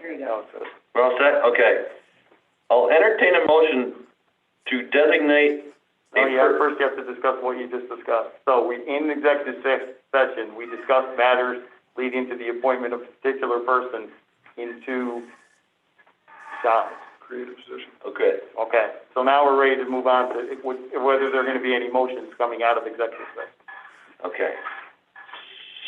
There you go. We're all set? Okay. I'll entertain a motion to designate No, first you have to discuss what you just discussed. So in executive session, we discussed matters leading to the appointment of a particular person into jobs. Creative position. Okay. Okay, so now we're ready to move on to whether there are going to be any motions coming out of executive session. Okay.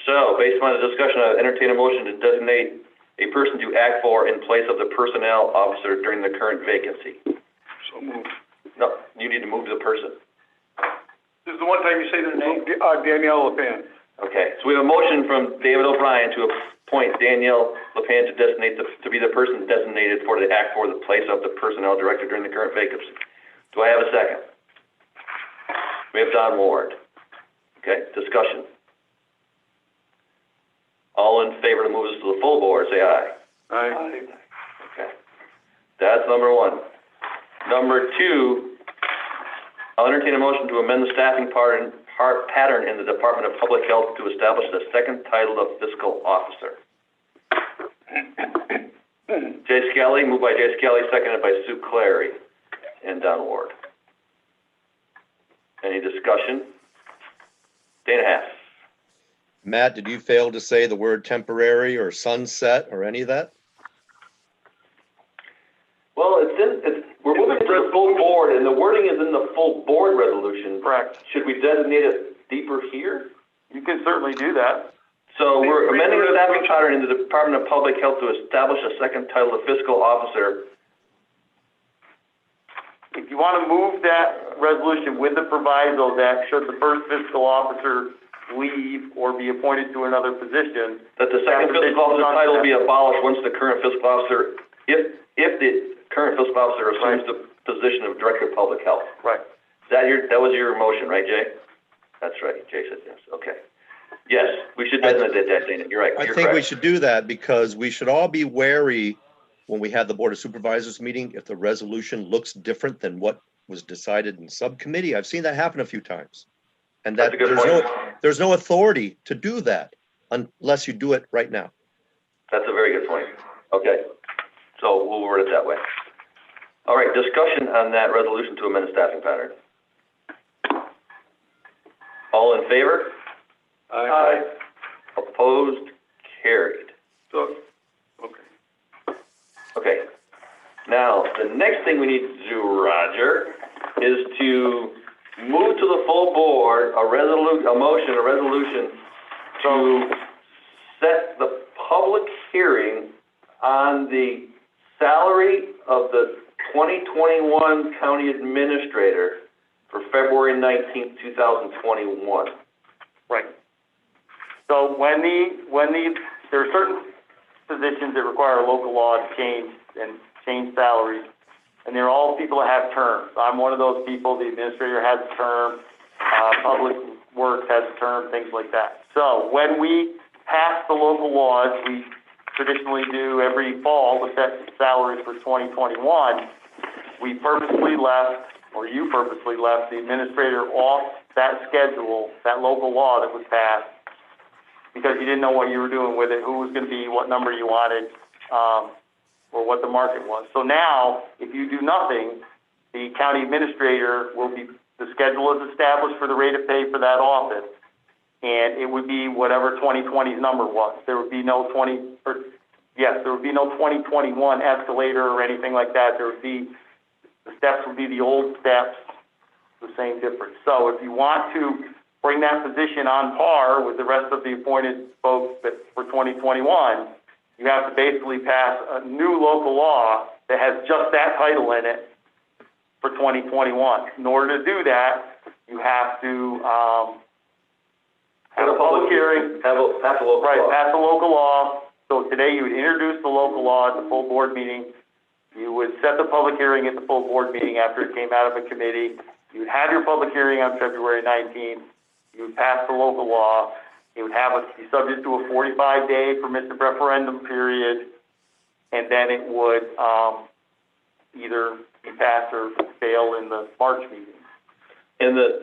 So, based on the discussion, I entertain a motion to designate a person to act for in place of the personnel officer during the current vacancy. So moved. No, you need to move the person. This is the one time you say their name? Danielle LePan. Okay, so we have a motion from David O'Brien to appoint Danielle LePan to be the person designated for the act for the place of the personnel director during the current vacancy. Do I have a second? We have Don Ward. Okay, discussion. All in favor to move this to the full board, say aye. Aye. Okay, that's number one. Number two, I'll entertain a motion to amend the staffing pattern in the Department of Public Health to establish the second title of fiscal officer. Jay Skelly, moved by Jay Skelly, seconded by Sue Clary and Don Ward. Any discussion? Dana Haas. Matt, did you fail to say the word temporary or sunset or any of that? Well, we're moving to the full board, and the wording is in the full board resolution. Correct. Should we designate it deeper here? You can certainly do that. So we're amending the staffing pattern in the Department of Public Health to establish a second title of fiscal officer. If you want to move that resolution with the proviso that should the first fiscal officer leave or be appointed to another position, That the second fiscal officer title be abolished once the current fiscal officer, if the current fiscal officer assumes the position of Director of Public Health. right. That was your motion, right, Jay? That's right. Jay said yes. Okay. Yes, we should designate that, Dana. You're right. I You're think we correct. should do that because we should all be wary when we have the Board of Supervisors meeting, if the resolution looks different than what was decided in subcommittee. I've seen that happen a few times. And that That's a good point. there's no authority to do that unless you do it right now. That's a very good point. Okay. So we'll word it that way. All right, discussion on that resolution to amend the staffing pattern. All in favor? Aye. Opposed? Carried. So, okay. Okay. Now, the next thing we need to do, Roger, is to move to the full board a resolution to set the public hearing on the salary of the 2021 county administrator for February 19th, 2021. Right. So there are certain positions that require local law to change salaries, and they're all people that have terms. I'm one of those people. The administrator has a term, public works has a term, things like that. So when we pass the local laws, we traditionally do every fall to set salaries for 2021. We purposely left, or you purposely left, the administrator off that schedule, that local law that was passed, because you didn't know what you were doing with it, who was going to be, what number you wanted, or what the market was. So now, if you do nothing, the county administrator the schedule is established for the rate of pay for that office, and it would be whatever 2020's number was. There would be no 2021 escalator or anything like that. The steps would be the old steps, the same difference. So if you want to bring that position on par with the rest of the appointed folks for 2021, you have to basically pass a new local law that has just that title in it for 2021. In order to do that, you have to have a public hearing. Pass a local Right, law. pass a local law. So today you would introduce the local law at the full board meeting. You would set the public hearing at the full board meeting after it came out of a committee. You would have your public hearing on February 19th. You would pass the local law. It would be subject to a 45-day permissive referendum period, and then it would either be passed or fail in the March meeting. And the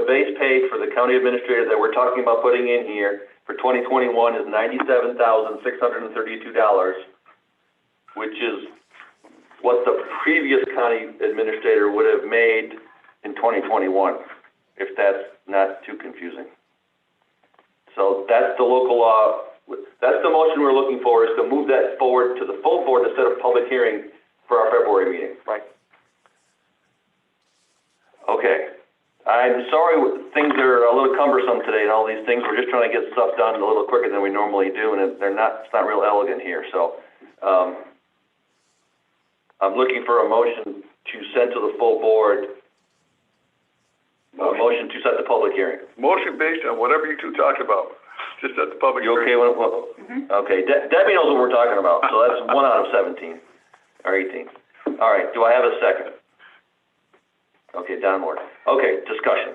base pay for the county administrator that we're talking about putting in here for 2021 is $97,632, which is what the previous county administrator would have made in 2021, if that's not too confusing. So that's the local law. That's the motion we're looking for, is to move that forward to the full board instead of public hearing for our February meeting. Right. Okay. I'm sorry, things are a little cumbersome today and all these things. We're just trying to get stuff done a little quicker than we normally do, and it's not real elegant here. So, I'm looking for a motion to send to the full board, a motion to set the public hearing. Motion based on whatever you two talked about, just at the public You okay hearing. with, okay, Debbie knows what we're talking about, so that's 1 out of 17, or 18. All right, do I have a second? Okay, Don Moore. Okay, discussion.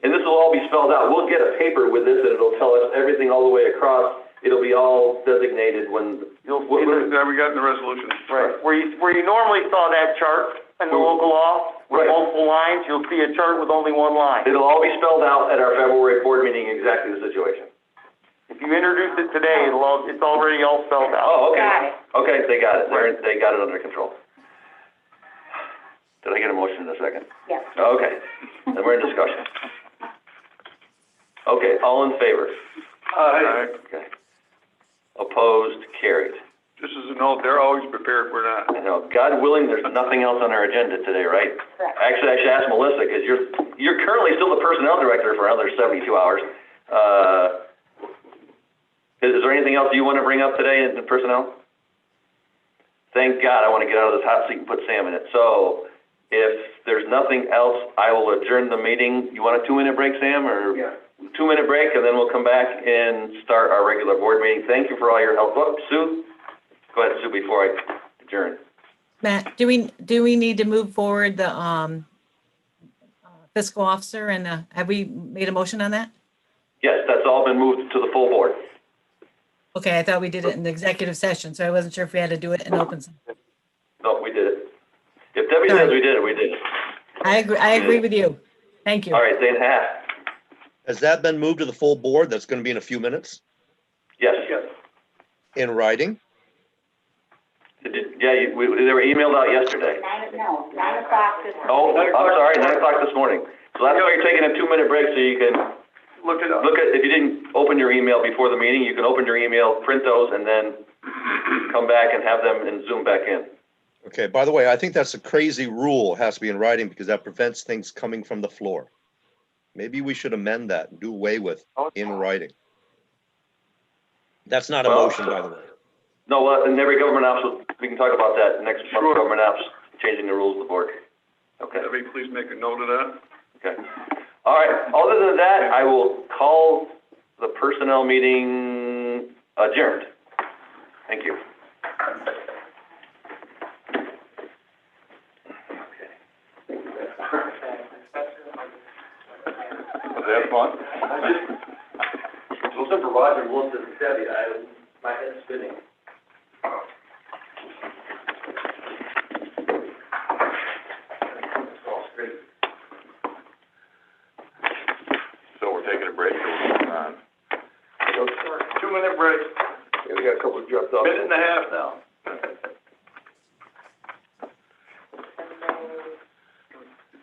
And this will all be spelled out. We'll get a paper with this, and it'll tell us everything all the way across. It'll be all designated when, You'll see the, Now we got in the resolution. right, where you normally saw that chart in the local law with Right. multiple lines, you'll see a chart with only one line. it'll all be spelled out at our February board meeting, exactly the situation. If you introduce it today, it's already all spelled out. Oh, okay. Got it. Okay, they got it. They got it under control. Did I get a motion in a second? Yes. Okay, then we're in discussion. Okay, all in favor? Aye. Okay. Opposed, carried. Just as a note, they're always prepared, we're not. I know, God willing, there's nothing else on our agenda today, right? Correct. Actually, I should ask Melissa, because you're currently still the personnel director for another 72 hours. Is there anything else you want to bring up today in personnel? Thank God, I want to get out of this hot seat and put Sam in it. So, if there's nothing else, I will adjourn the meeting. You want a 2-minute break, Sam, or? Yeah. 2-minute break, and then we'll come back and start our regular board meeting. Thank you for all your help. Oh, Sue? Go ahead, Sue, before I adjourn. Matt, do we need to move forward the fiscal officer and have we made a motion on that? Yes, that's all been moved to the full board. Okay, I thought we did it in the executive session, so I wasn't sure if we had to do it in open. No, we did it. If Debbie says we did it, we did it. I agree with you. Thank you. All right, Zane Haff. Has that been moved to the full board? That's going to be in a few minutes Yes. in writing? Yeah, they were emailed out yesterday. 9 o'clock this Oh, morning. I'm sorry, 9 o'clock this morning. So that's why you're taking a 2-minute break, so you can Look it up. look at, if you didn't open your email before the meeting, you can open your email, print those, and then come back and have them and zoom back in. Okay, by the way, I think that's a crazy rule. It has to be in writing because that prevents things coming from the floor. Maybe we should amend that and do away with in writing. That's not a Well, motion, by the way. No, in every government ops, we can talk about that next month, Sure. government ops, changing the rules of the board. Okay, Debbie, please make a note of that. okay. All right, other than that, I will call the personnel meeting adjourned. Thank you. Was that fun? Listen for Roger, Melissa, and Debbie, my head's spinning. So we're taking a break. 2-minute break. Yeah, we got a couple of dropped off. Minute and a half now.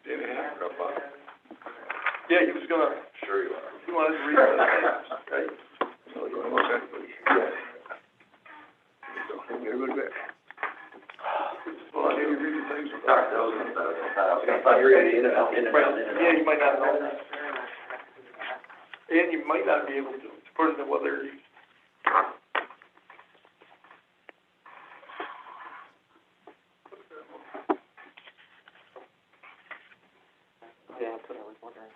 Minute and a half, drop off. Yeah, he was gonna. Sure you are. He wanted to read the names, right? Okay. Everybody back. Well, I need to read the things. Sorry, that was, I thought you were gonna in and out, in and out, in and out. Yeah, you might not know that. And you might not be able to, according to whether you. Yeah, that's what I was wondering.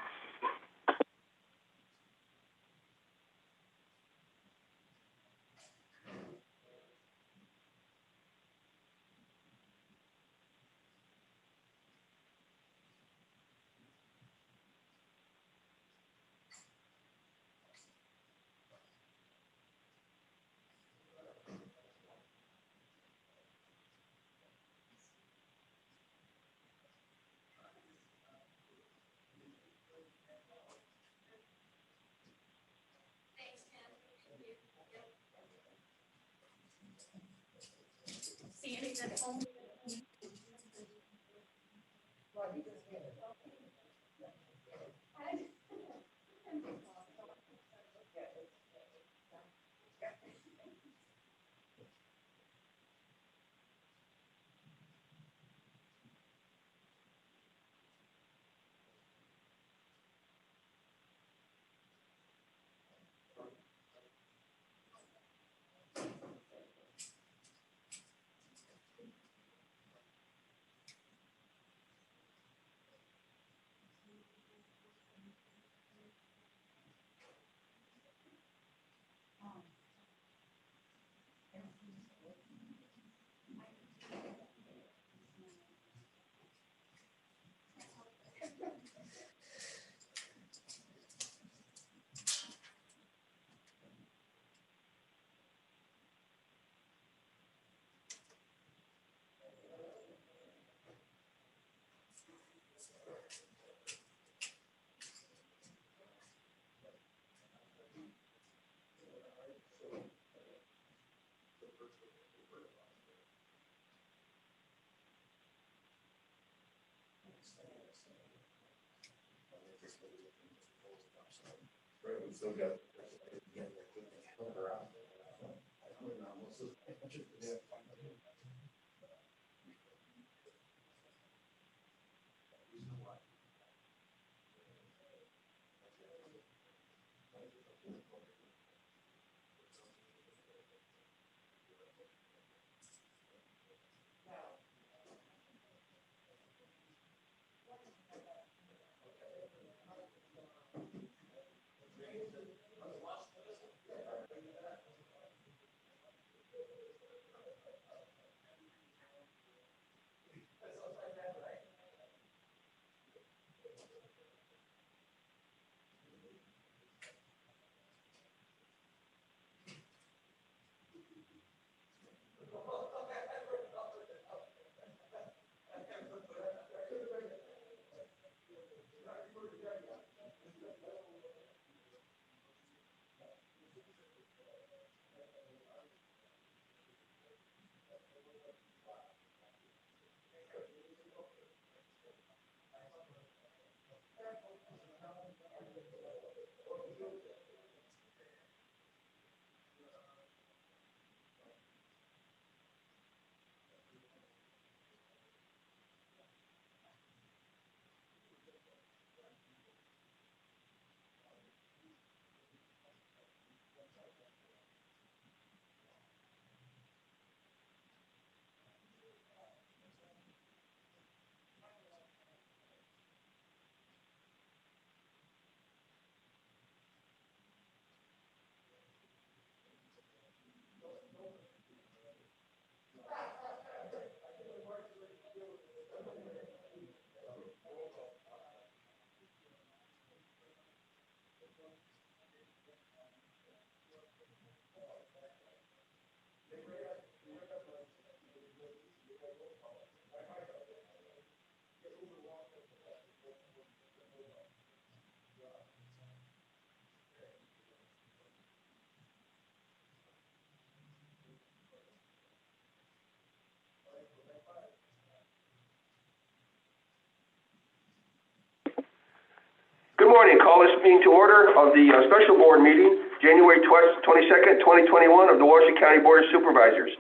Good morning. Call this meeting to order of the special board meeting, January 22nd, 2021 of the Washington County Board of Supervisors.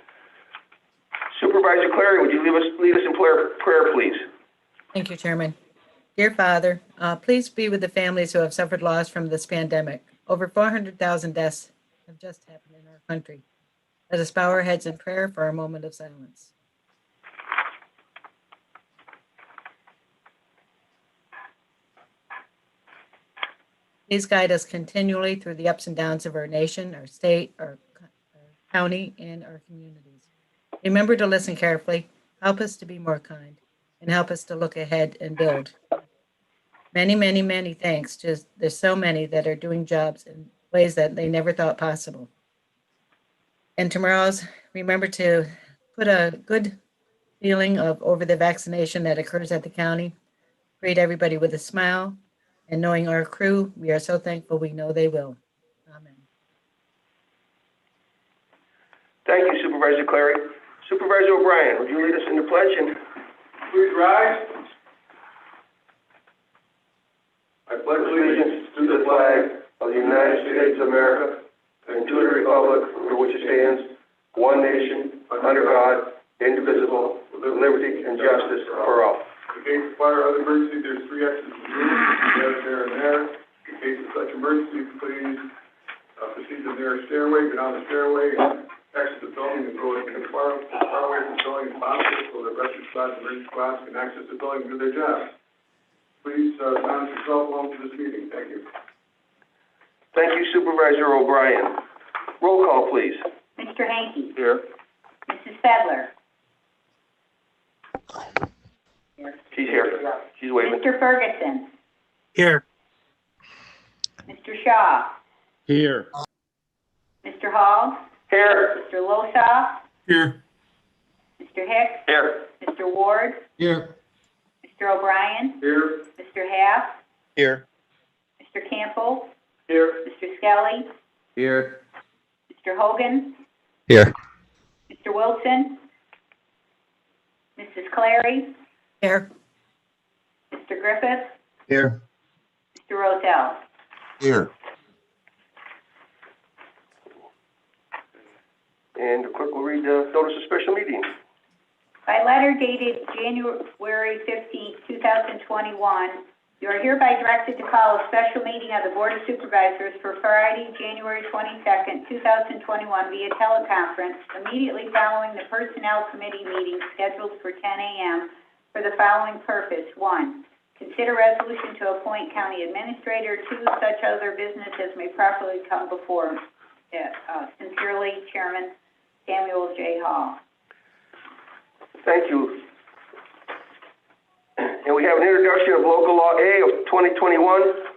Supervisor Clary, would you lead us in prayer, please? Thank you, Chairman. Dear Father, please be with the families who have suffered loss from this pandemic. Over 400,000 deaths have just happened in our country. Let us bow our heads in prayer for a moment of silence. Please guide us continually through the ups and downs of our nation, our state, our county, and our communities. Remember to listen carefully, help us to be more kind, and help us to look ahead and build. Many, many, many thanks. There's so many that are doing jobs in ways that they never thought possible. And tomorrow's, remember to put a good feeling over the vaccination that occurs at the county. Greet everybody with a smile. And knowing our crew, we are so thankful we know they will. Amen. Thank you, Supervisor Clary. Supervisor O'Brien, would you lead us in the pledge and Please rise. I pledge allegiance to the flag of the United States of America and to the republic for which it stands, one nation, under God, indivisible, with liberty and justice for all. In case of fire or other emergency, there's 3 exits in the room, there, and there. In case of such emergency, please proceed to the nearest stairway, get on the stairway, and exit the building and go into the far away from the building as possible so that rescue squads and emergency squads can access the building and do their jobs. Please, silence your cell phone to this meeting. Thank you. Thank you, Supervisor O'Brien. Roll call, please. Mr. Hanky. Here. Mrs. Fedler. She's here. She's waving. Mr. Ferguson. Here. Mr. Shaw. Here. Mr. Hall. Here. Mr. Losaw. Here. Mr. Hicks. Here. Mr. Ward. Here. Mr. O'Brien. Here. Mr. Half. Here. Mr. Campbell. Here. Mr. Skelly. Here. Mr. Hogan. Here. Mr. Wilson. Mrs. Clary. Here. Mr. Griffith. Here. Mr. Rozell. Here. And the clerk will read the notice of special meeting. By letter dated January 15, 2021, you are hereby directed to call a special meeting of the Board of Supervisors for Friday, January 22nd, 2021 via teleconference immediately following the Personnel Committee meeting scheduled for 10 a.m. for the following purpose. 1, consider resolution to appoint county administrator. 2, such other business as may properly come before. Sincerely, Chairman Samuel J. Hall. Thank you. And we have an introduction of local law A of 2021,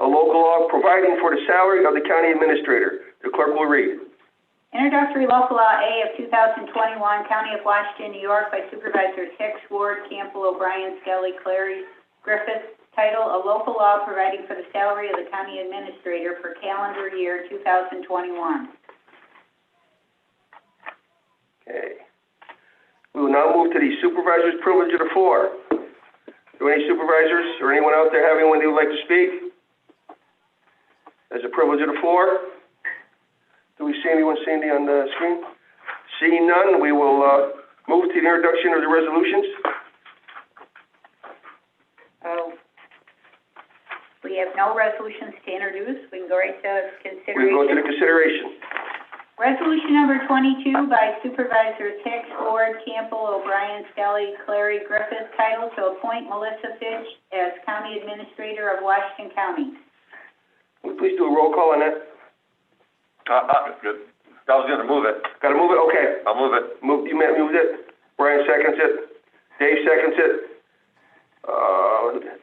a local law providing for the salary of the county administrator. The clerk will read. Introductory local law A of 2021, County of Washington, New York, by Supervisors Hicks, Ward, Campbell, O'Brien, Skelly, Clary, Griffith. Title: A local law providing for the salary of the county administrator for calendar year 2021. Okay. We will now move to the supervisor's privilege of the floor. Do any supervisors or anyone out there have anyone they would like to speak? As a privilege of the floor? Do we see anyone, Sandy, on the screen? Seeing none, we will move to the introduction of the resolutions. We have no resolutions to introduce. We can go right to We go to the consideration. consideration. Resolution number 22 by Supervisors Hicks, Ward, Campbell, O'Brien, Skelly, Clary, Griffith. Title: to appoint Melissa Fitch as County Administrator of Washington County. Will you please do a roll call on that? Good. I was gonna move it. Got to move it? Okay. I'll move it. You moved it. Brian seconds it. Dave seconds it.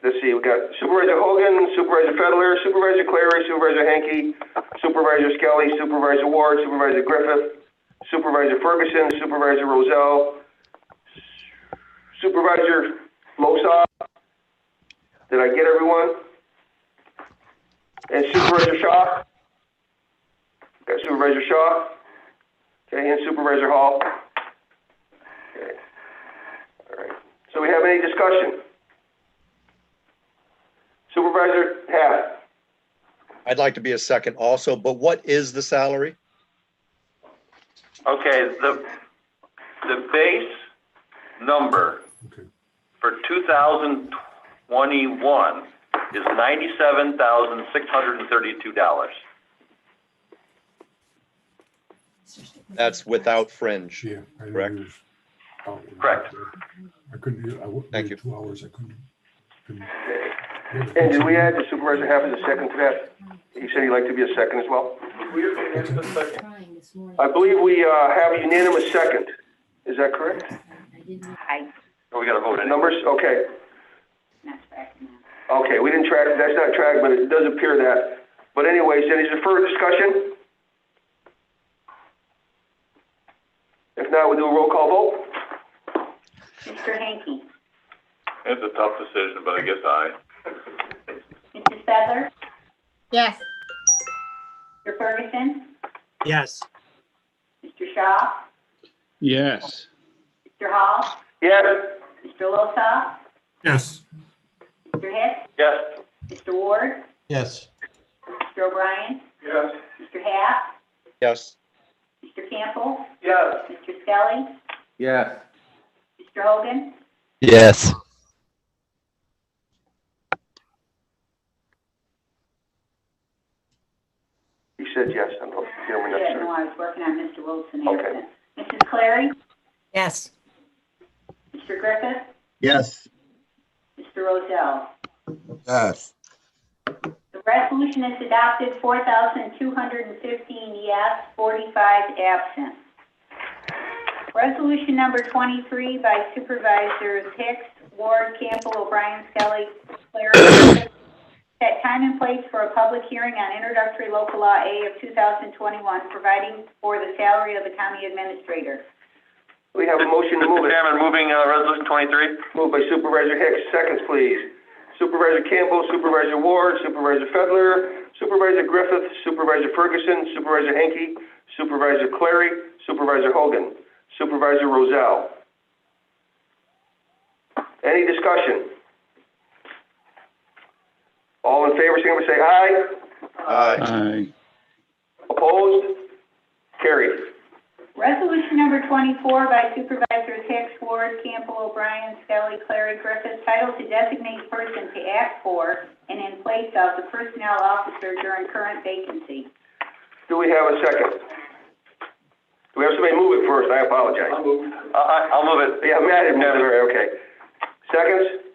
Let's see, we got Supervisor Hogan, Supervisor Fedler, Supervisor Clary, Supervisor Hanky, Supervisor Skelly, Supervisor Ward, Supervisor Griffith, Supervisor Ferguson, Supervisor Rozell, Supervisor Losaw. Did I get everyone? And Supervisor Shaw. Got Supervisor Shaw. Okay, and Supervisor Hall. Okay. All right. So we have any discussion? Supervisor Half. I'd like to be a second also, but what is the salary? Okay, the base number for 2021 is $97,632. That's without fringe. Yeah. Correct. Correct. I couldn't, I worked Thank you. 2 hours, I couldn't. And did we add the Supervisor Half as a second to that? He said he'd like to be a second as well. I believe we have a unanimous second. Is that correct? Oh, we gotta vote anyway. Numbers? Okay. Okay, we didn't track, that's not tracked, but it does appear that. But anyways, any further discussion? If not, we'll do a roll call vote. Mr. Hanky. It's a tough decision, but I guess aye. Mrs. Fedler. Yes. Mr. Ferguson. Yes. Mr. Shaw. Yes. Mr. Hall? Yes. Mr. Losa? Yes. Mr. Hicks? Yes. Mr. Ward? Yes. Mr. O'Brien? Yes. Mr. Hack? Yes. Mr. Campbell? Yes. Mr. Skelly? Yes. Mr. Hogan? Yes. He said yes, I don't know if you hear me next Yeah, time. no, I was working on Mr. Wilson. Okay. Mrs. Clary? Yes. Mr. Griffith? Yes. Mr. Rozell? Yes. The resolution is adopted, 4,215 yes, 45 absent. Resolution number 23 by Supervisors Hicks, Ward, Campbell, O'Brien, Skelly, Clary, set time and place for a public hearing on introductory local law A of 2021, providing for the salary of the county administrator. We have a motion to move Mr. it. Chairman, moving, resolution 23. Moved by Supervisor Hicks, seconds please. Supervisor Campbell, Supervisor Ward, Supervisor Fedler, Supervisor Griffith, Supervisor Ferguson, Supervisor Henke, Supervisor Clary, Supervisor Hogan, Supervisor Rozell. Any discussion? All in favor, signify by saying aye. Aye. Opposed? Carried. Resolution number 24 by Supervisors Hicks, Ward, Campbell, O'Brien, Skelly, Clary, Griffith, titled to designate person to act for and in place of the personnel officer during current vacancy. Do we have a second? Do we have somebody move it first? I apologize. I'll move. I'll move it. Yeah, Matt had moved it, okay. Seconds?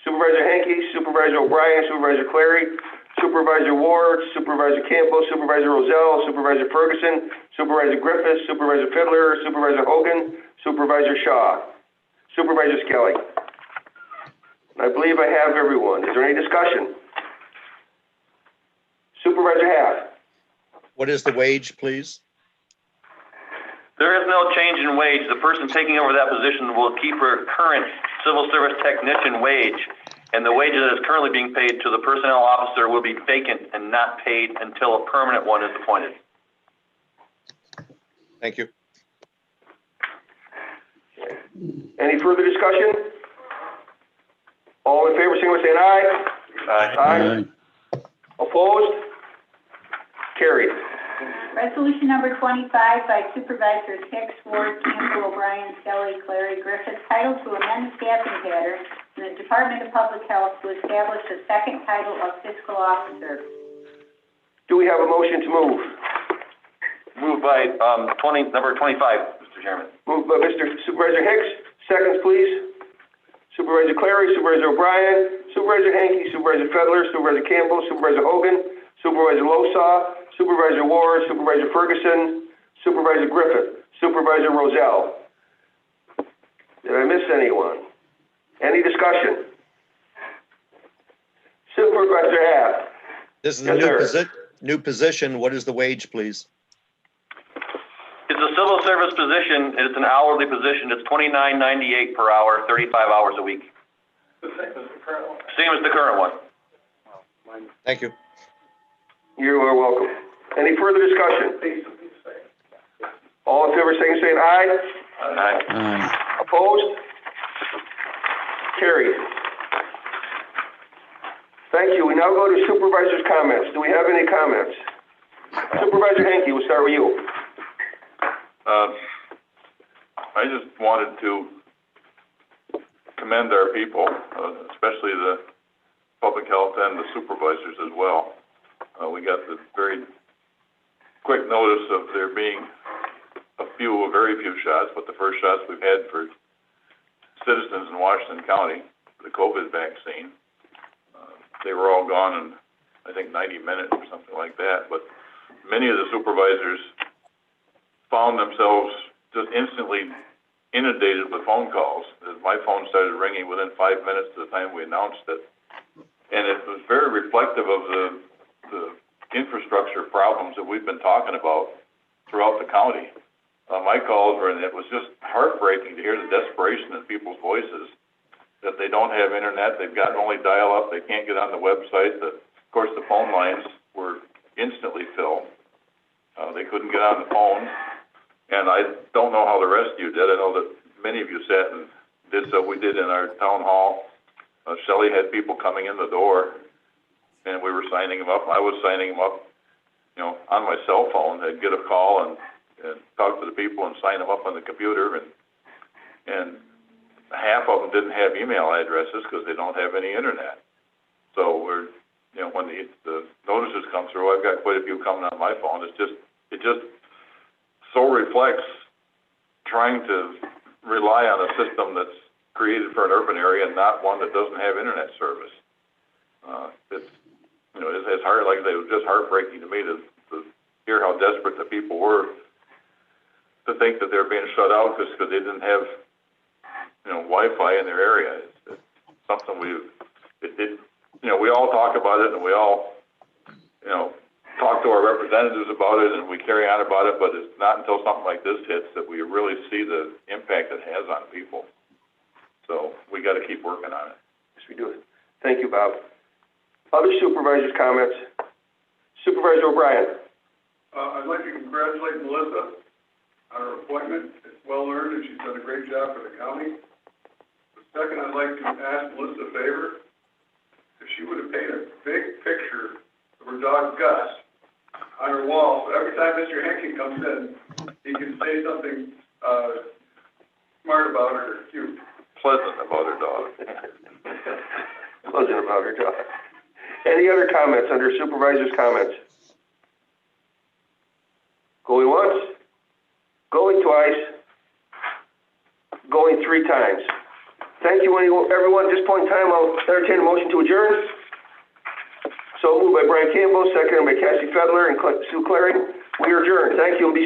Supervisor Henke, Supervisor O'Brien, Supervisor Clary, Supervisor Ward, Supervisor Campbell, Supervisor Rozell, Supervisor Ferguson, Supervisor Griffith, Supervisor Fidler, Supervisor Hogan, Supervisor Shaw, Supervisor Skelly. I believe I have everyone. Is there any discussion? Supervisor Hack. What is the wage, please? There is no change in wage. The person taking over that position will keep her current civil service technician wage, and the wage that is currently being paid to the personnel officer will be vacant and not paid until a permanent one is appointed. Thank you. Any further discussion? All in favor, signify by saying aye. Aye. Opposed? Carried. Resolution number 25 by Supervisors Hicks, Ward, Campbell, O'Brien, Skelly, Clary, Griffith, titled to amend the staffing pattern in the Department of Public Health to establish a second title of fiscal officer. Do we have a motion to move? Moved by, number 25, Mr. Chairman. Moved by Mr. Supervisor Hicks. Seconds, please. Supervisor Clary, Supervisor O'Brien, Supervisor Henke, Supervisor Fedler, Supervisor Campbell, Supervisor Hogan, Supervisor Losaw, Supervisor Ward, Supervisor Ferguson, Supervisor Griffith, Supervisor Rozell. Did I miss anyone? Any discussion? Supervisor Hack. This is a Yes, sir. new position. What is the wage, please? It's a civil service position. It's an hourly position. It's $29.98 per hour, 35 hours a week. The same as the current one. Same as the current one. Thank you. You are welcome. Any further discussion? All in favor, saying aye. Aye. Opposed? Carried. Thank you. We now go to supervisors' comments. Do we have any comments? Supervisor Henke, we'll start with you. I just wanted to commend our people, especially the public health and the supervisors as well. We got the very quick notice of there being very few shots, but the first shots we've had for citizens in Washington County, the COVID vaccine, they were all gone in, I think, 90 minutes or something like that. But many of the supervisors found themselves just instantly inundated with phone calls. My phone started ringing within 5 minutes to the time we announced it. And it was very reflective of the infrastructure problems that we've been talking about throughout the county. My calls were, and it was just heartbreaking to hear the desperation in people's voices, that they don't have internet, they've got only dial-up, they can't get on the website. Of course, the phone lines were instantly filled. They couldn't get on the phone. And I don't know how the rest of you did. I know that many of you sat and did so. We did in our town hall. Shelley had people coming in the door, and we were signing them up. I was signing them up, you know, on my cell phone. I'd get a call and talk to the people and sign them up on the computer, and half of them didn't have email addresses because they don't have any internet. So we're, you know, when the notices come through, I've got quite a few coming on my phone. It just so reflects trying to rely on a system that's created for an urban area and not one that doesn't have internet service. It's, you know, it's hard, like I say, it was just heartbreaking to me to hear how desperate the people were to think that they're being shut out just because they didn't have, you know, Wi-Fi in their area. It's something you know, we all talk about it and we all, you know, talk to our representatives about it and we carry on about it, but it's not until something like this hits that we really see the impact it has on people. So we got to keep working on it. Yes, we do. Thank you, Bob. Other supervisors' comments? Supervisor O'Brien? I'd like to congratulate Melissa on her appointment. It's well earned, and she's done a great job for the county. Second, I'd like to ask Melissa a favor. If she would have painted a big picture of her dog Gus on her wall, so every time Mr. Henkin comes in, he can say something smart about her, or cute. Pleasant about her dog. Pleasant about her dog. Any other comments under supervisors' comments? Going once, going twice, going 3 times. Thank you, everyone. At this point in time, I'll entertain a motion to adjourn. So moved by Brian Campbell, seconded by Cassie Fedler and Sue Clary. We are adjourned. Thank you and be safe.